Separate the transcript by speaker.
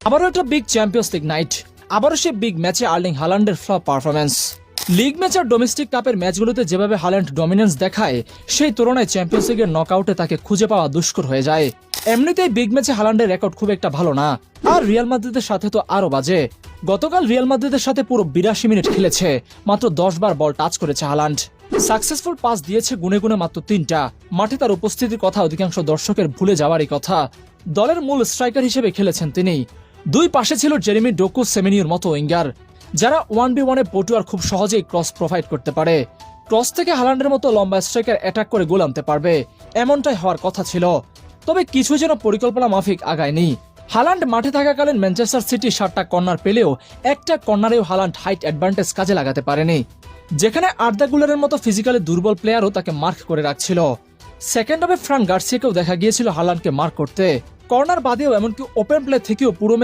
Speaker 1: আবারও একটা big champions league night, আবারও সে বিগ ম্যাচে আর্লিং হাল্যান্ডের ফ্লপ পারফরম্যান্স। লিগ ম্যাচ আর ডোমেস্টিক কাপের ম্যাচগুলোতে যেভাবে হাল্যান্ড ডমিনেন্স দেখায়, সেই তুলনায় চ্যাম্পিয়ন্স লিগের নকআউটে তাকে খুঁজে পাওয়া দুষ্কর হয়ে যায়। এমনিতেই বিগ ম্যাচে হাল্যান্ডের রেকর্ড খুব একটা ভালো না, আর রিয়াল মাদ্রিদের সাথে তো আরো বাজে। গতকাল রিয়াল মাদ্রিদের সাথে পুরো 82 মিনিট খেলেছে, মাত্র 10 বার বল টাচ করেছে হাল্যান্ড। সাকসেসফুল পাস দিয়েছে গুনে গুনে মাত্র 3টা। মাঠে তার উপস্থিতির কথা অধিকাংশ দর্শকের ভুলে যাওয়ারই কথা। দলের মূল স্ট্রাইকার হিসেবে খেলেছেন তিনি। দুই পাশে ছিল জেরেমি ডোকু, সেমেনিওর মতো উইঙ্গার, যারা 1v1-এ পটুয়ার খুব সহজেই ক্রস প্রোভাইড করতে পারে। ক্রস থেকে হাল্যান্ডের মতো লম্বা স্ট্রাইকার অ্যাটাক করে গোল আনতে পারবে, এমনটাই হওয়ার কথা ছিল। তবে কিছু যেন পরিকল্পনা মাফিক আগায়নি। হাল্যান্ড মাঠে থাকাকালীন ম্যানচেস্টার সিটি 7টা কর্নার পেলেও একটা কর্নারেও হাল্যান্ড হাইট অ্যাডভান্টেজ কাজে লাগাতে পারেনি, যেখানে আর্দা গুলারের মতো ফিজিক্যালি দুর্বল প্লেয়ারও তাকে মার্ক করে রাখছিল। সেকেন্ড হাফে ফ্রান গার্সিয়াকেও দেখা গিয়েছিল হাল্যান্ডকে মার্ক করতে। কর্নার বাদেও এমনকি ওপেন প্লে থেকেও পুরো